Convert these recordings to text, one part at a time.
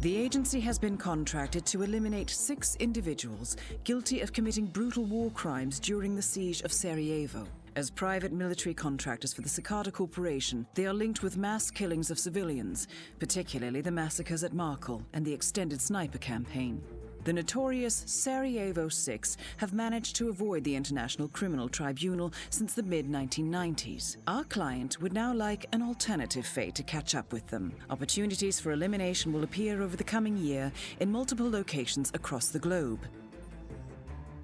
The agency has been contracted to eliminate 6 individuals guilty of committing brutal war crimes during the siege of Sarajevo. As private military contractors for the ЦИКАДА Corporation, they are linked with mass killings of civilians, particularly the massacres at Markel and the extended sniper campaign. The notorious Sarajevo SIX have managed to avoid the International Criminal Tribunal since the mid-1990s. Our client would now like an alternative fate to catch up with them. Opportunities for elimination will appear over the coming year in multiple locations across the globe.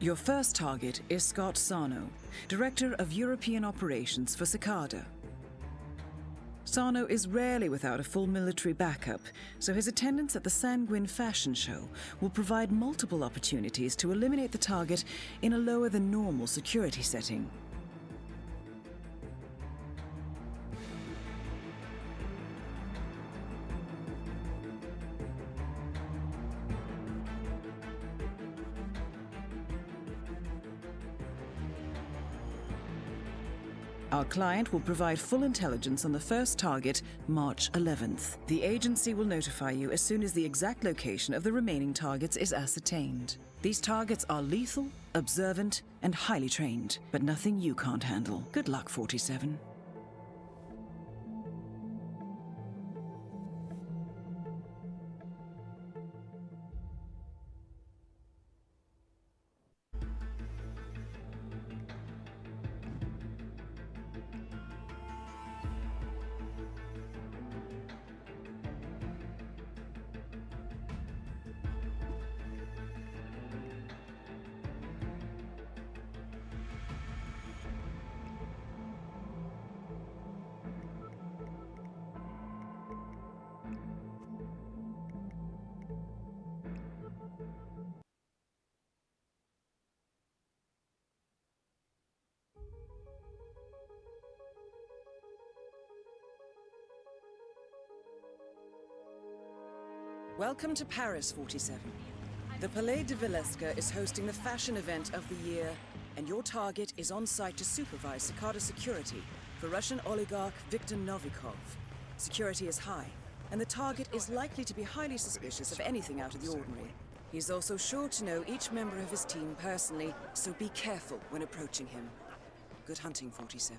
Your first target is Scott Sarno, Director of European Operations for ЦИКАДА. Sarno is rarely without a full military backup, so his attendance at the Sanguine fashion show will provide multiple opportunities to eliminate the target in a lower than normal security setting. Our client will provide full intelligence on the first target, March 11th. The agency will notify you as soon as the exact location of the remaining targets is ascertained. These targets are lethal, observant, and highly trained, but nothing you can't handle. Good luck, 47. Welcome to Paris, 47. The Palais de Villesca is hosting the fashion event of the year, and your target is on site to supervise ЦИКАДА security for Russian oligarch Viktor Novikov. Security is high, and the target is likely to be highly suspicious of anything out of the ordinary. He's also sure to know each member of his team personally, so be careful when approaching him. Good hunting, 47.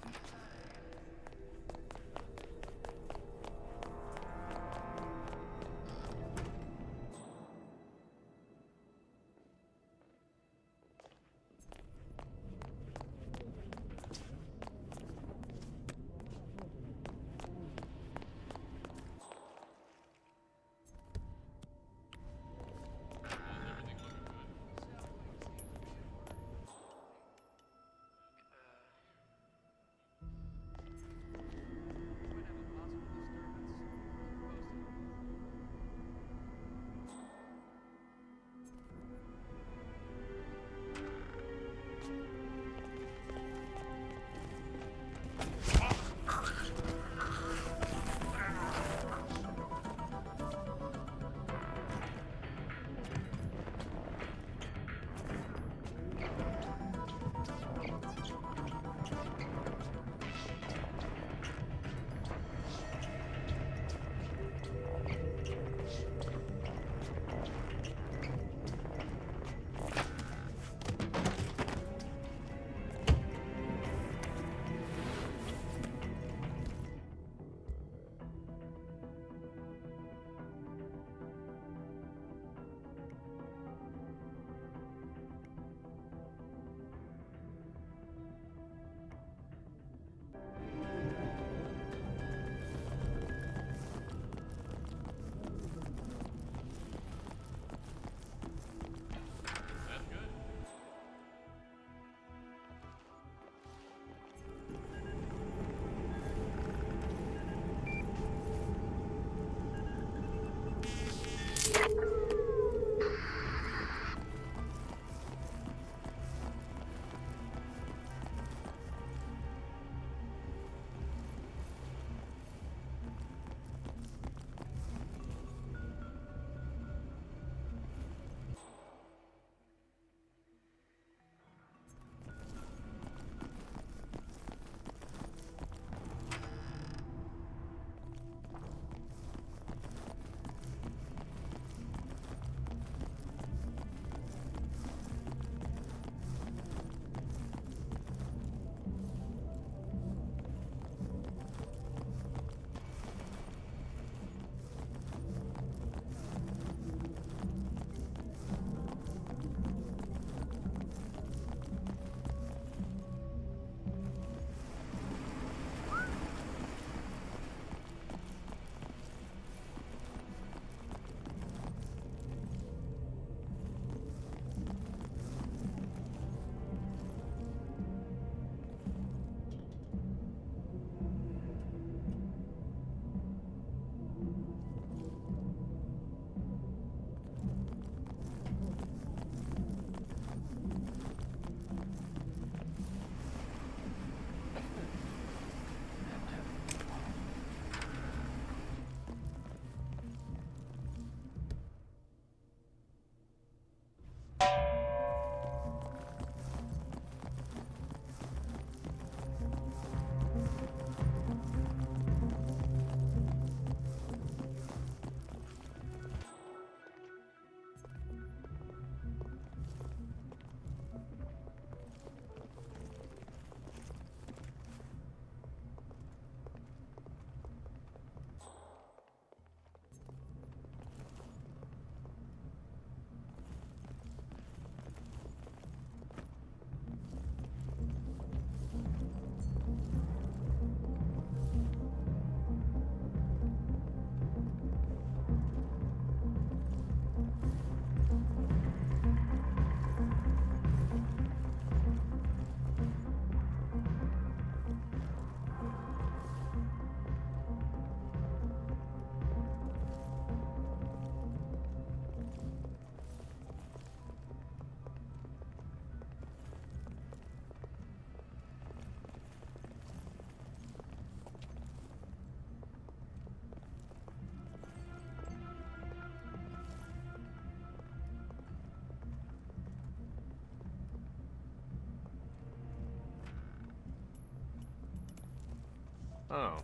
Oh.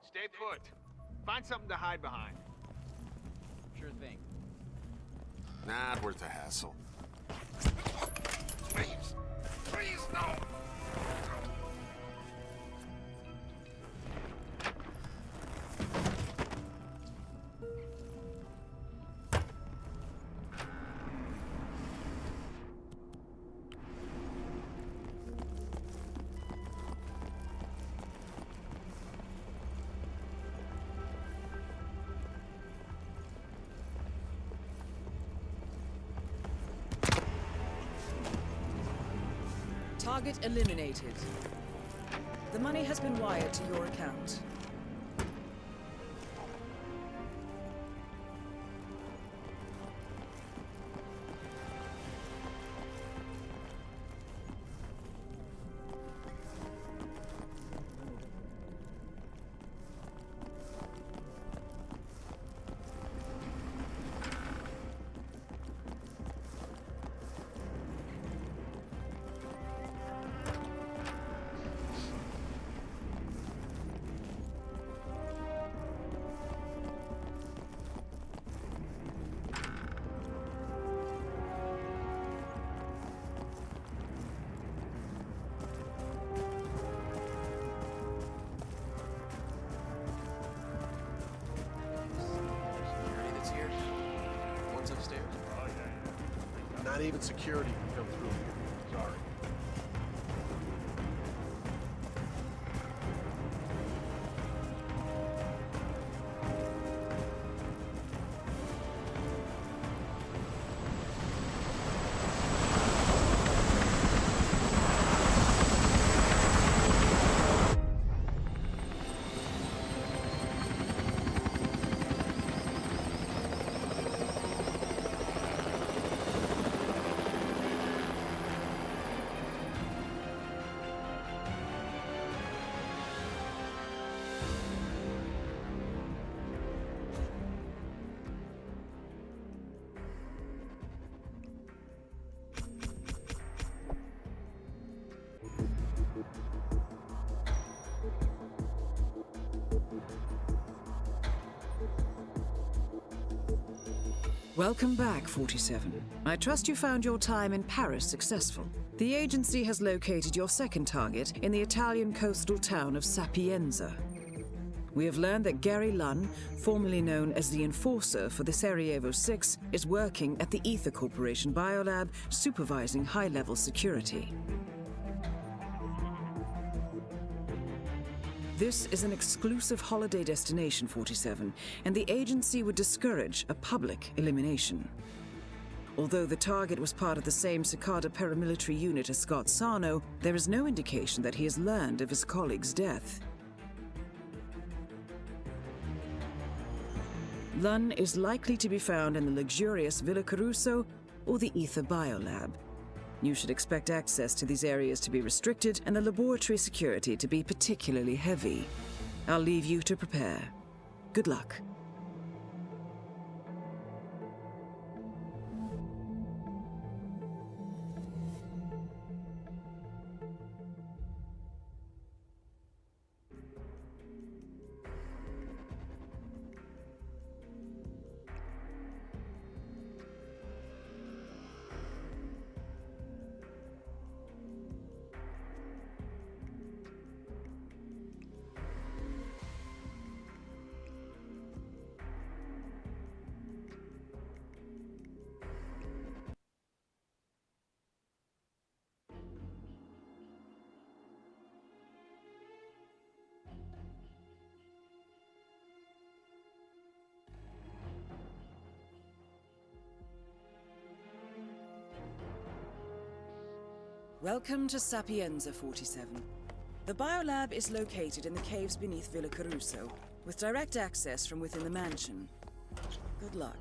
Stay put. Find something to hide behind. Sure thing. Not worth the hassle. Please! Please, no! Target eliminated. The money has been wired to your account. Not even security can come through here. Sorry. Welcome back, 47. I trust you found your time in Paris successful. The agency has located your second target in the Italian coastal town of Sapienza. We have learned that Gary Lunn, formerly known as the Enforcer for the Sarajevo SIX, is working at the Ether Corporation Biolab, supervising high-level security. This is an exclusive holiday destination, 47, and the agency would discourage a public elimination. Although the target was part of the same CICADA paramilitary unit as Scott Sarno, there is no indication that he has learned of his colleague's death. Lunn is likely to be found in the luxurious Villa Caruso or the Ether Biolab. You should expect access to these areas to be restricted and the laboratory security to be particularly heavy. I'll leave you to prepare. Good luck. Welcome to Sapienza, 47. The Biolab is located in the caves beneath Villa Caruso, with direct access from within the mansion. Good luck.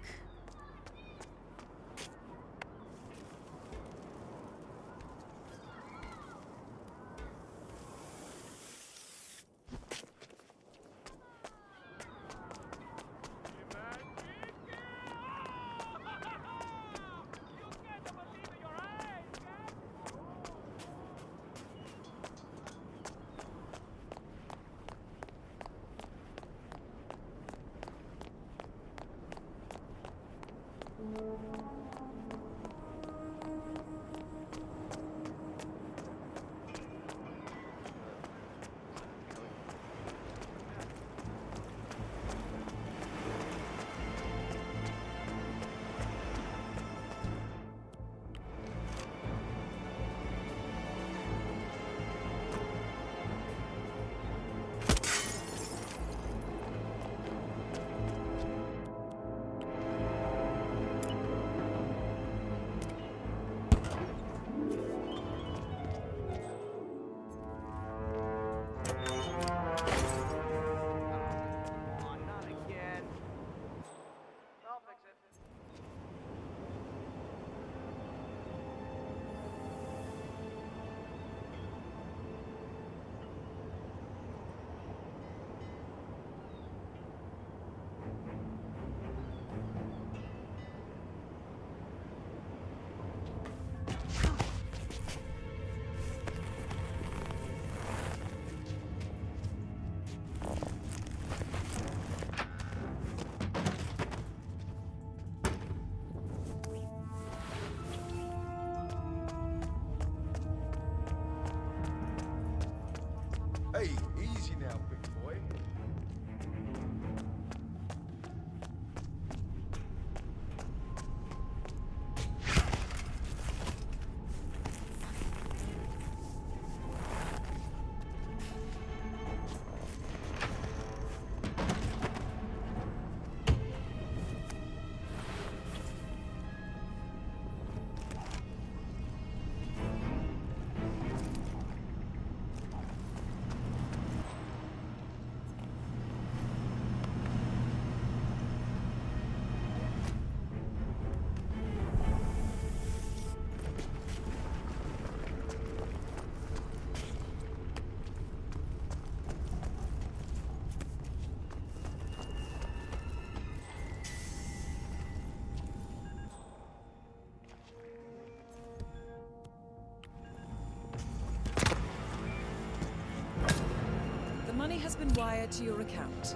has been wired to your account.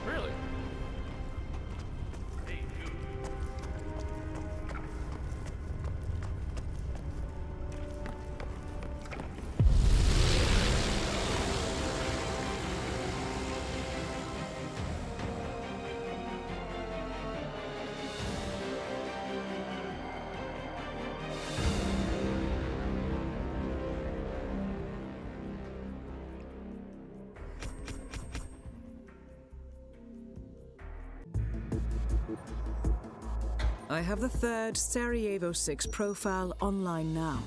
Really? I have the third Sarajevo 6 profile online now.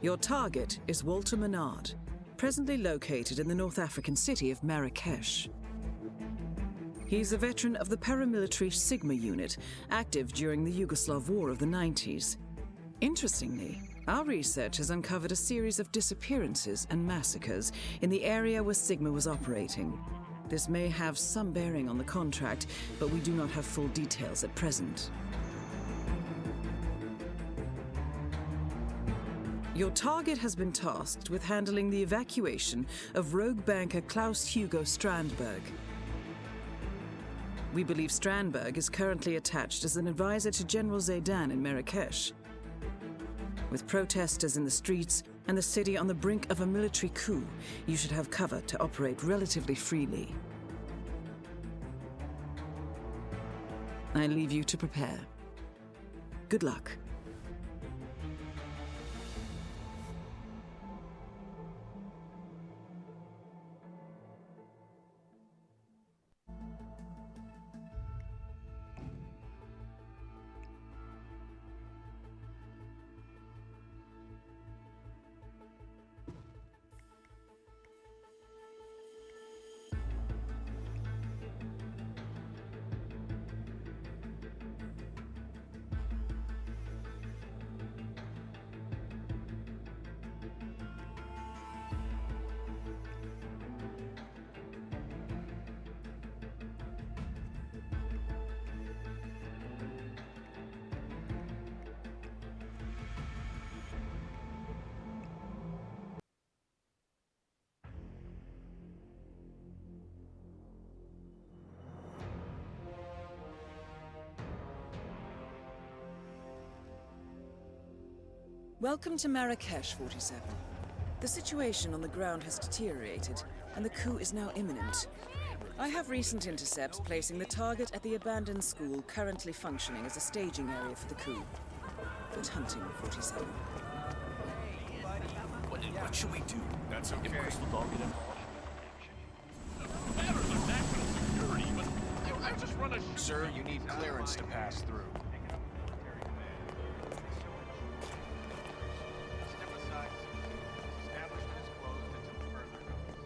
Your target is Walter Menard, presently located in the North African city of Marrakesh. He's a veteran of the paramilitary Sigma unit, active during the Yugoslav War of the 90s. Interestingly, our research has uncovered a series of disappearances and massacres in the area where Sigma was operating. This may have some bearing on the contract, but we do not have full details at present. Your target has been tasked with handling the evacuation of rogue banker Klaus Hugo Strandberg. We believe Strandberg is currently attached as an advisor to General Zaidan in Marrakesh. With protesters in the streets and the city on the brink of a military coup, you should have cover to operate relatively freely. I leave you to prepare. Good luck. Welcome to Marrakesh, 47. The situation on the ground has deteriorated, and the coup is now imminent. I have recent intercepts placing the target at the abandoned school currently functioning as a staging area for the coup. Good hunting, 47. What should we do? That's okay. If Crystal Dog get involved. Matter than that for security, but I just run a... Sir, you need clearance to pass through. Step aside. This establishment is closed until further notice.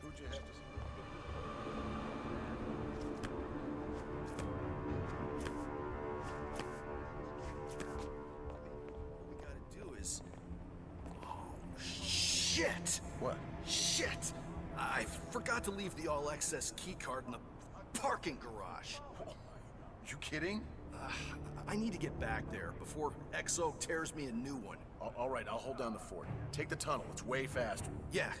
Who'd you have to What we gotta do is... Oh, shit! What? Shit! I forgot to leave the all-access keycard in the parking garage. You kidding? I need to get back there before XO tears me a new one. All right, I'll hold down the fort. Take the tunnel, it's way faster. Yeah.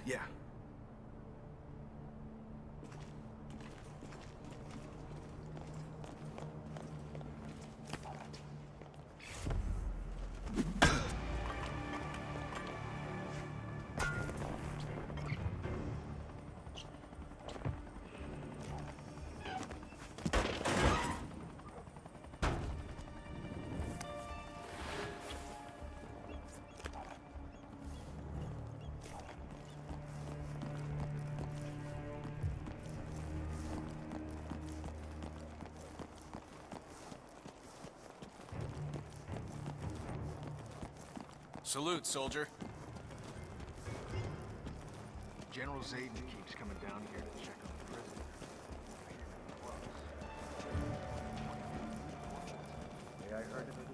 Salute, soldier. General Zayden keeps coming down here to check on the prisoner. Yeah, I heard of it.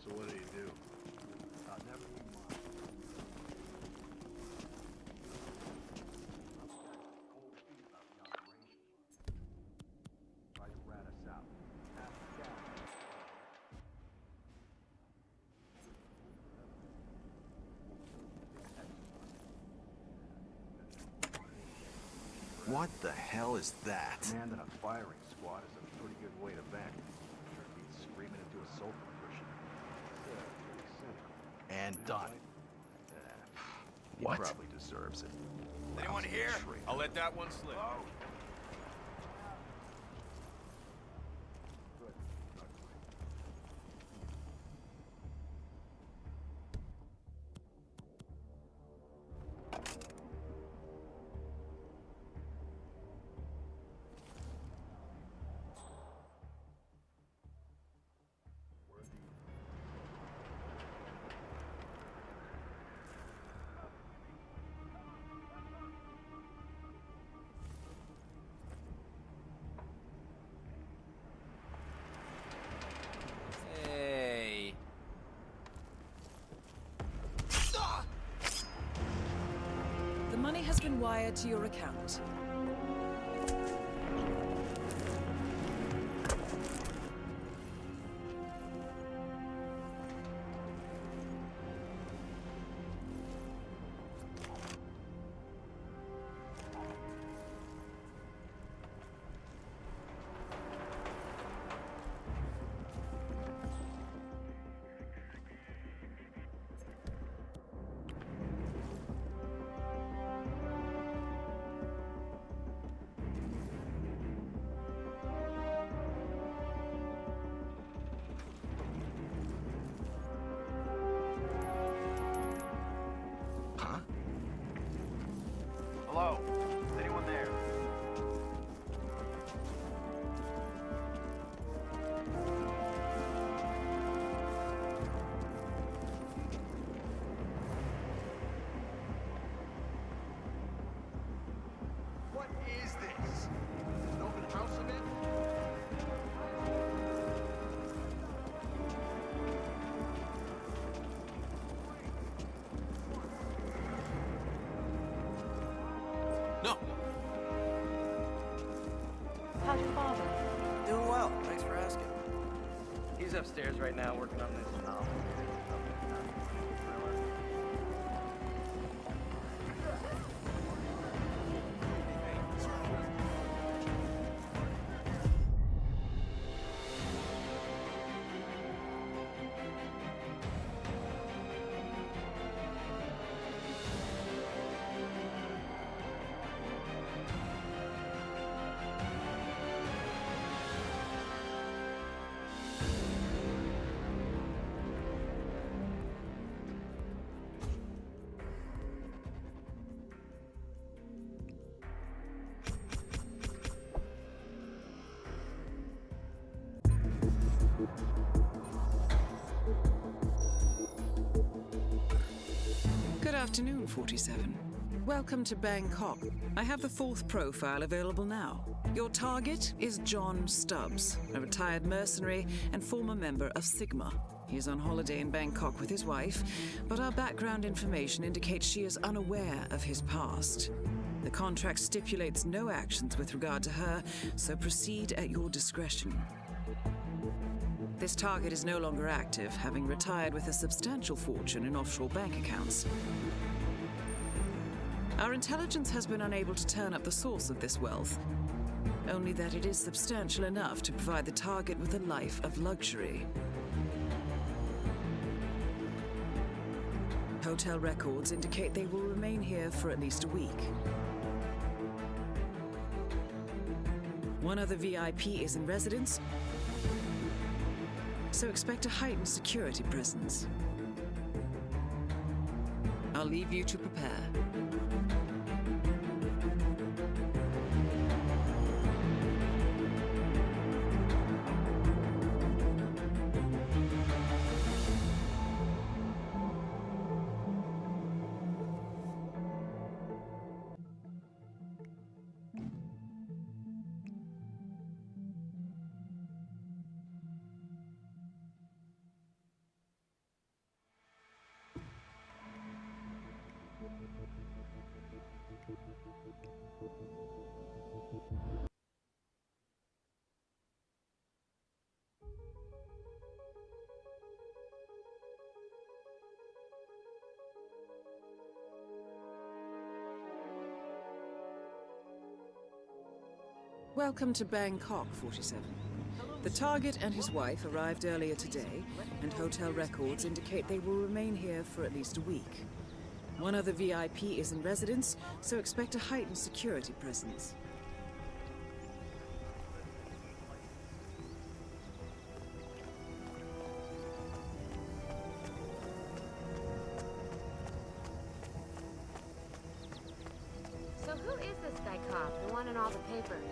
So what do you do? Never mind. What the hell is that? Command in a firing squad is a pretty good way to vent. Sure beats screaming into a sulfur cushion. Pretty cynical. And done. He What? probably deserves it. Anyone Lousy here? traitor. I'll let that one slip. Hey. The money has been wired to your account. Hello? Is anyone there? What is this? An open house event? No. How's your father? Doing well. Thanks for asking. He's upstairs right now working on this novel. Good afternoon, 47. Welcome to Bangkok. I have the fourth profile available now. Your target is John Stubbs, a retired mercenary and former member of Sigma. He is on holiday in Bangkok with his wife, but our background information indicates she is unaware of his past. The contract stipulates no actions with regard to her, so proceed at your discretion. This target is no longer active, having retired with a substantial fortune in offshore bank accounts. Our intelligence has been unable to turn up the source of this wealth, only that it is substantial enough to provide the target with a life of luxury. Hotel records indicate they will remain here for at least a week. One other VIP is in residence, so expect a heightened security presence. I'll leave you to prepare. Welcome to Bangkok, 47. The target and his wife arrived earlier today, and hotel records indicate they will remain here for at least a week. One other VIP is in residence, so expect a heightened security presence. So who is this guy cop, the one in all the papers?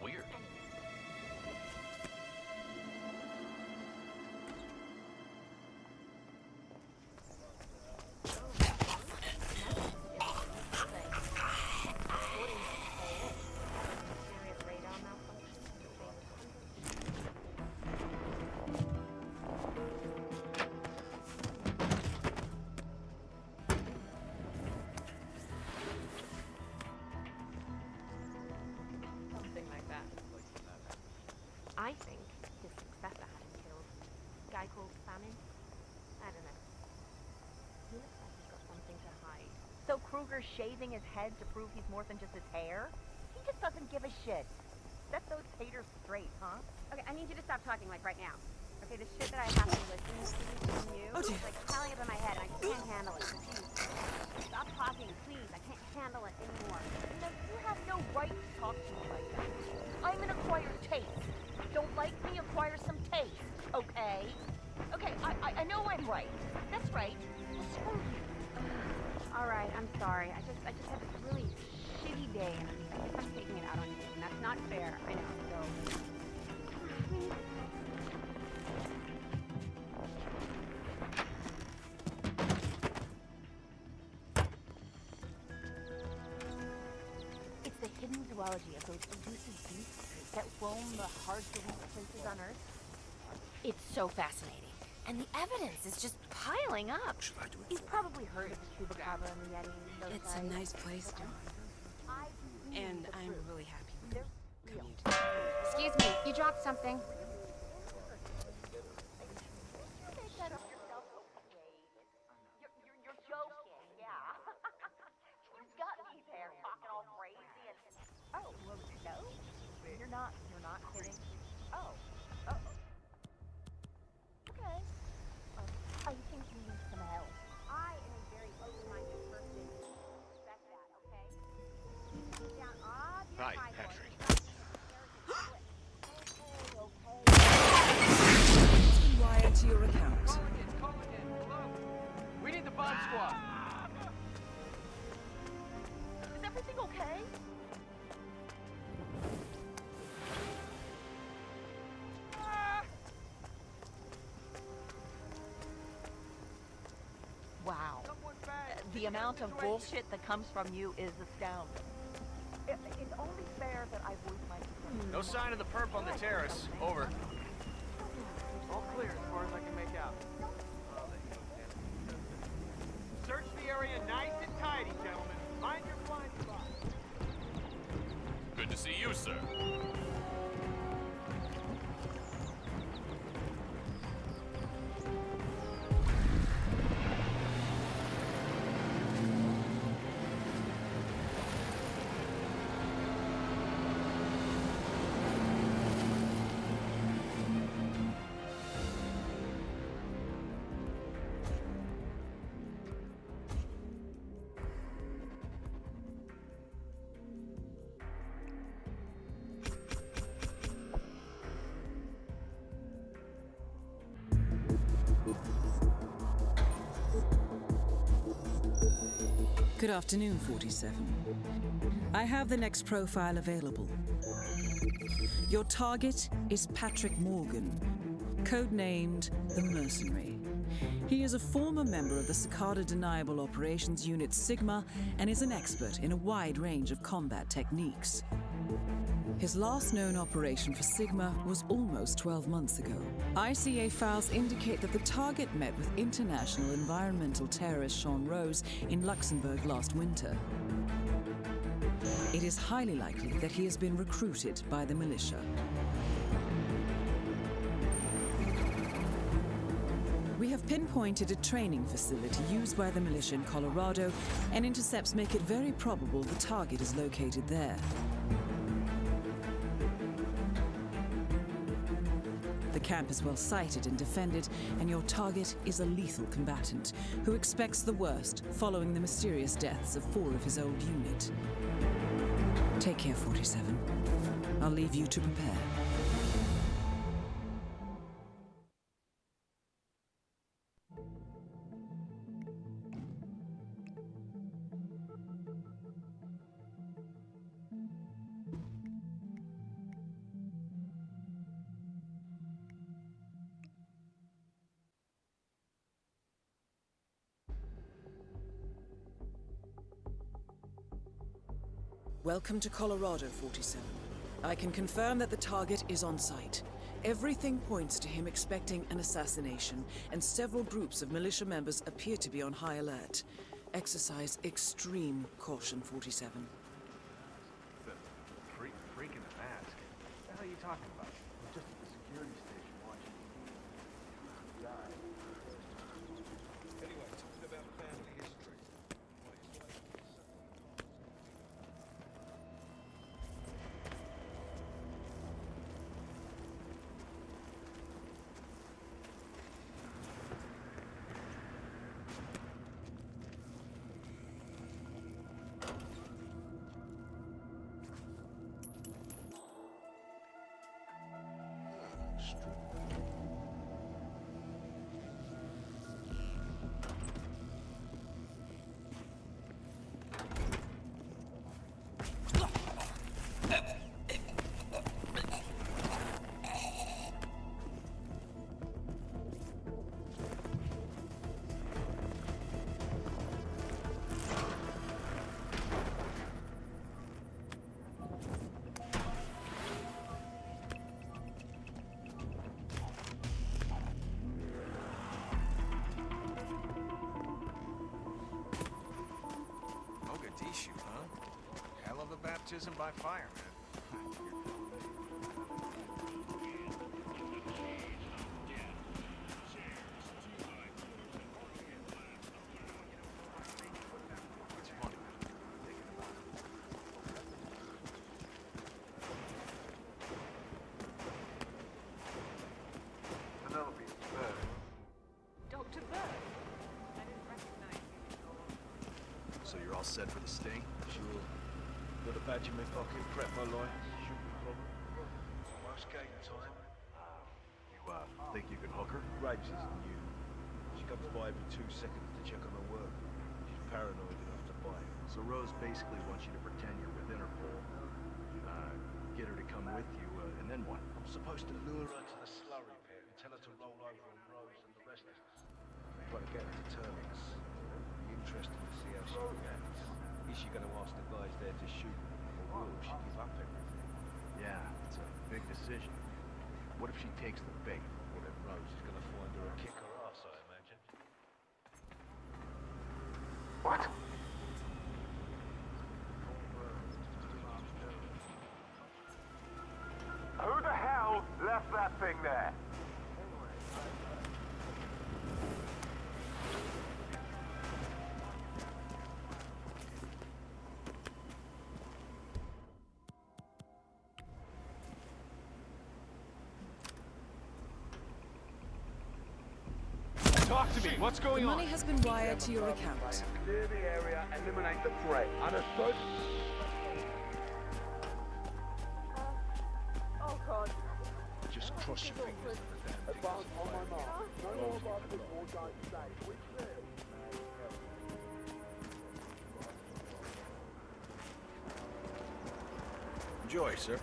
Weird. Something like that. I think his successor had him killed. Guy called Famine? I don't know. He looks like he's got something to hide. So Kruger's shaving his head to prove he's more than just his hair? He just doesn't give a shit. Set those haters straight, huh? Okay, I need you to stop talking like right now. Okay, the shit that I have to listen to from you is like piling up in my head and I can't handle it. Please. Stop talking, please. I can't handle it anymore. No, you have no right to talk to me like that. I'm an acquired taste. Don't like me, acquire some taste, okay? Okay, I know I'm right. That's right. Well, screw you. All right, I'm sorry. I just had this really shitty day and I'm taking it out on you and that's not fair. I know, so... It's the hidden zoology of those elusive beasts that roam the hard-to-reach places on Earth. It's so fascinating. And the evidence is just piling up. You've probably heard of the chupacabra and the yeti. Those It's guys. a nice place, John. And I'm really happy with They're the real. commute. Excuse me, you dropped something. Make that up yourself, okay? You're joking, yeah. You got me there talking all crazy and... Oh, well, no? You're not kidding? Oh. Okay. I think you need some help. I am a very open-minded person. Respect that, okay? Keep down obvious Hi, high Patrick. It's been wired to your account. Calling in. Hello? We need the bomb squad. Is everything okay? Wow. The amount of bullshit that comes from you is astounding. It's only fair that I voice my concern. No sign of the perp on the terrace. Over. All clear as far as I can make out. Search the area nice and tidy, gentlemen. Mind your blind spot. Good to see you, sir. Good afternoon, 47. I have the next profile available. Your target is Patrick Morgan, codenamed the Mercenary. He is a former member of the CICADA Deniable Operations Unit Sigma and is an expert in a wide range of combat techniques. His last known operation for Sigma was almost 12 months ago. ICA files indicate that the target met with international environmental terrorist Sean Rose in Luxembourg last winter. It is highly likely that he has been recruited by the militia. We have pinpointed a training facility used by the militia in Colorado, and intercepts make it very probable the target is located there. The camp is well sighted and defended, and your target is a lethal combatant who expects the worst following the mysterious deaths of 4 of his old unit. Take care, 47. I'll leave you to prepare. Welcome to Colorado, 47. I can confirm that the target is on site. Everything points to him expecting an assassination, and several groups of militia members appear to be on high alert. Exercise extreme caution, 47. Freaking mask. What the hell are you talking about? I'm just at the security station watching. Anyway, talking about family history. Hell of a baptism by fire, man. Dr. Bird? I didn't recognize you. So you're all set for the sting? Sure. Got a badge in my pocket, prep my line. Should be a problem. Almost game time. You, think you can hook her? Rapes isn't new. She comes by every 2 seconds to check on her work. She's paranoid enough to bite. So Rose basically wants you to pretend you're with Interpol. Get her to come with you, and then what? I'm supposed to lure her to the slurry pit and tell her to roll over on Rose and the rest of us. Try to get her to Terminus. Be interesting to see how she reacts. Is she going to ask the guys there to shoot, or will she give up everything? Yeah, it's a big decision. What if she takes the bait? Well, then Rose is going to find her a kick her ass, I imagine. What? Who the hell left that thing there? Talk to me. What's going The on? money has been wired to your account. Clear the area, eliminate the threat. Understood? Oh god. Just cross your fingers. Advance on my mark. No more bastards, more don't stay. We clear. Enjoy, sir.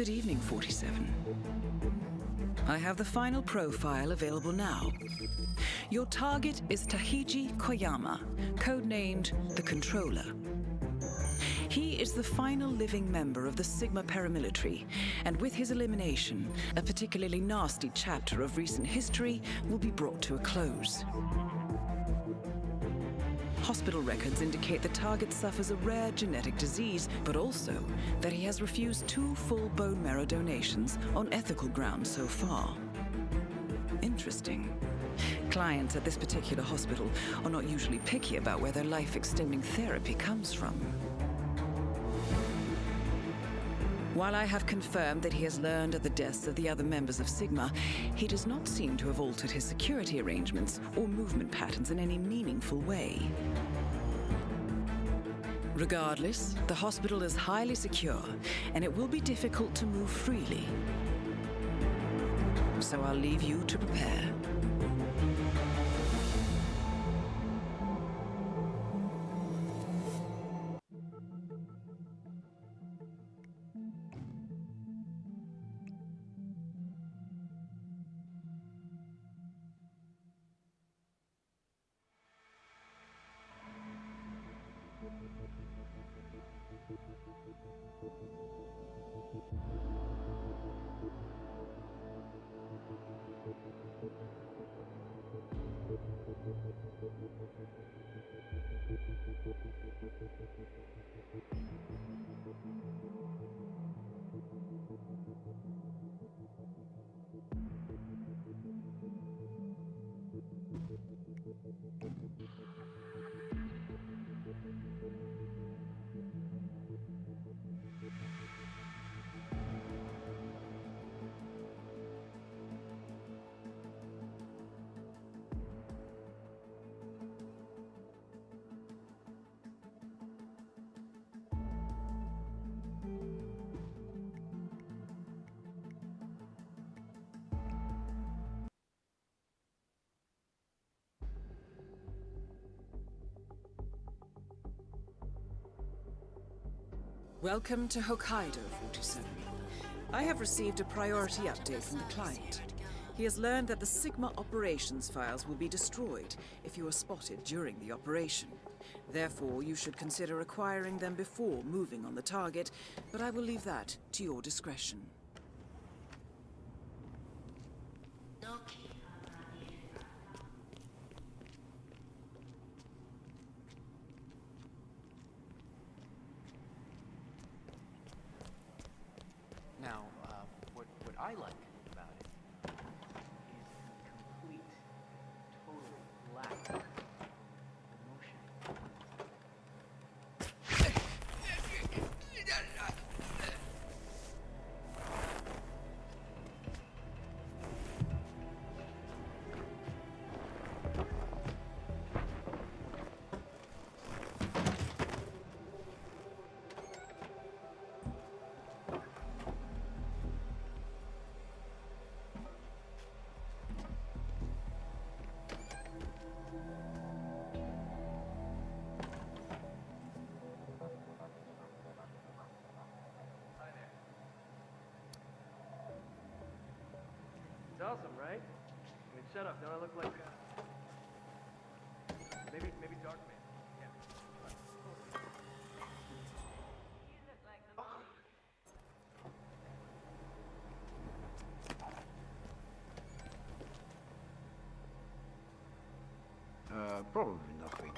Good evening, 47. I have the final profile available now. Your target is Tahiji Koyama, codenamed the Controller. He is the final living member of the Sigma paramilitary, and with his elimination, a particularly nasty chapter of recent history will be brought to a close. Hospital records indicate the target suffers a rare genetic disease, but also that he has refused 2 full bone marrow donations on ethical grounds so far. Interesting. Clients at this particular hospital are not usually picky about where their life-extending therapy comes from. While I have confirmed that he has learned of the deaths of the other members of Sigma, he does not seem to have altered his security arrangements or movement patterns in any meaningful way. Regardless, the hospital is highly secure, and it will be difficult to move freely. So I'll leave you to prepare. Welcome to Hokkaido, 47. I have received a priority update from the client. He has learned that the Sigma operations files will be destroyed if you are spotted during the operation. Therefore, you should consider acquiring them before moving on the target, but I will leave that to your discretion. Now, what I like about it is complete, total lack of emotion. It's awesome, right? I mean, shut up. Don't I look like maybe Dark Man? Probably nothing.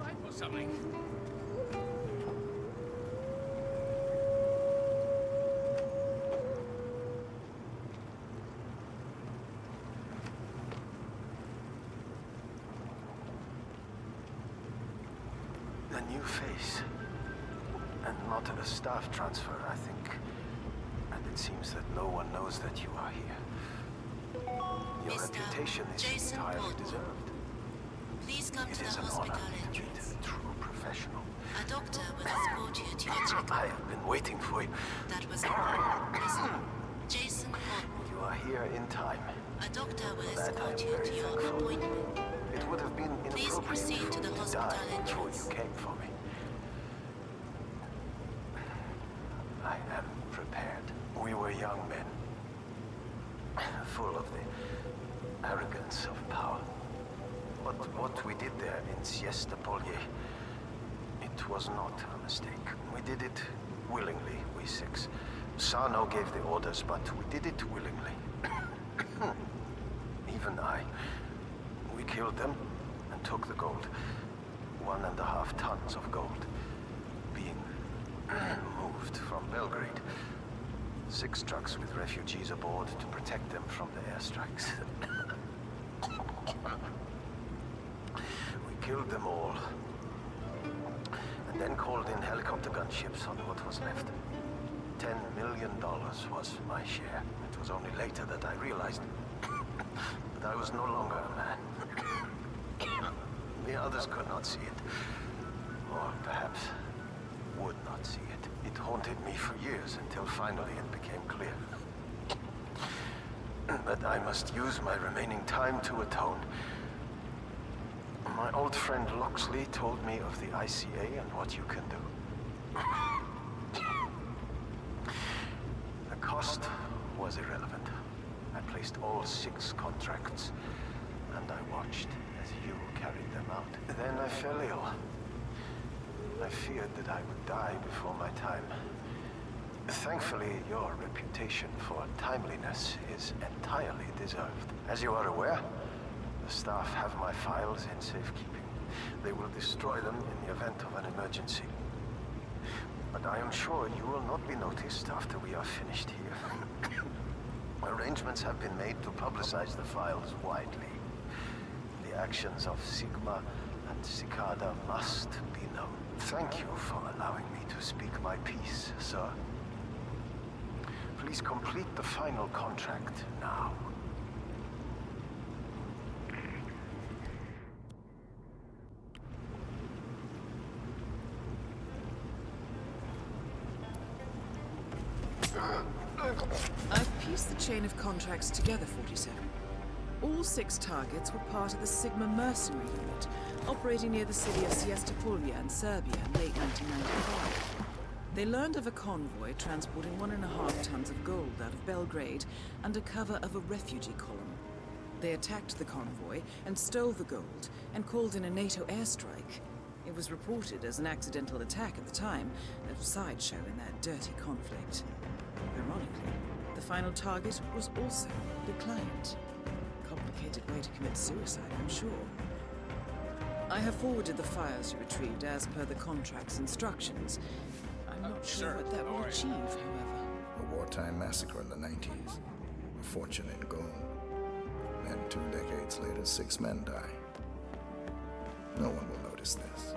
I know something. A new face. And not a staff transfer, I think. And it seems that no one knows that you are here. Your reputation is entirely deserved. Please come It to the is an hospital honor to meet entrance. a true professional. A doctor will escort you to your checkup. I have been waiting for you. That was Listen, Jason Horton. You are here in time. A doctor will For that I am escort you very to your thankful. appointment. It would have been Please inappropriate proceed for to the me hospital die before entrance. you came for me. I am prepared. We were young men, full of the arrogance of power. But what we did there in Siesta-Polje, it was not a mistake. We did it willingly, we six. Sano gave the orders, but we did it willingly. Even I. We killed them and took the gold. 1.5 tons of gold. Being moved from Belgrade. 6 trucks with refugees aboard to protect them from the airstrikes. We killed them all. And then called in helicopter gunships on what was left. $10 million was my share. It was only later that I realized that I was no longer a man. The others could not see it. Or perhaps would not see it. It haunted me for years until finally it became clear. That I must use my remaining time to atone. My old friend Loxley told me of the ICA and what you can do. The cost was irrelevant. I placed all 6 contracts, and I watched as you carried them out. Then I fell ill. I feared that I would die before my time. Thankfully, your reputation for timeliness is entirely deserved. As you are aware, the staff have my files in safekeeping. They will destroy them in the event of an emergency. But I am sure you will not be noticed after we are finished here. Arrangements have been made to publicize the files widely. The actions of Sigma and CICADA must be known. Thank you for allowing me to speak my piece, sir. Please complete the final contract now. I've pieced the chain of contracts together, 47. All 6 targets were part of the Sigma mercenary unit, operating near the city of Siesta-Polje in Serbia in late 1995. They learned of a convoy transporting 1.5 tons of gold out of Belgrade under cover of a refugee column. They attacked the convoy and stole the gold and called in a NATO airstrike. It was reported as an accidental attack at the time, a sideshow in that dirty conflict. Ironically, the final target was also the client. Complicated way to commit suicide, I'm sure. I have forwarded the files you retrieved as per the contract's instructions. I'm not sure what that will achieve, however. A wartime massacre in the 90s. A fortune in gold. And 2 decades later, 6 men die. No one will notice this.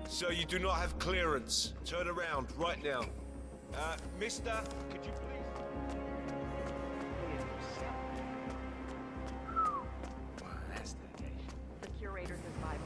Sir, you do not have clearance. Turn around, right now. Mister, could you please... That's dedication. The curator says bipolar.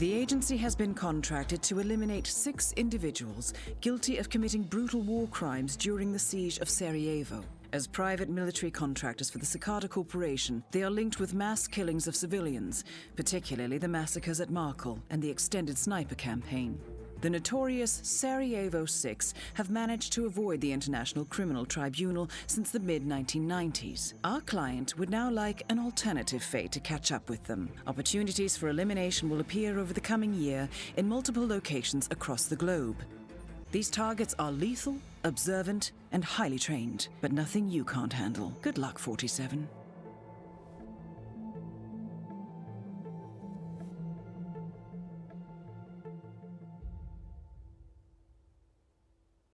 The agency has been contracted to eliminate 6 individuals guilty of committing brutal war crimes during the siege of Sarajevo. As private military contractors for the ЦИКАДА corporation, they are linked with mass killings of civilians, particularly the massacres at Markel and the extended sniper campaign. The notorious Sarajevo SIX have managed to avoid the International Criminal Tribunal since the mid-1990s. Our client would now like an alternative fate to catch up with them. Opportunities for elimination will appear over the coming year in multiple locations across the globe. These targets are lethal, observant, and highly trained, but nothing you can't handle. Good luck, 47.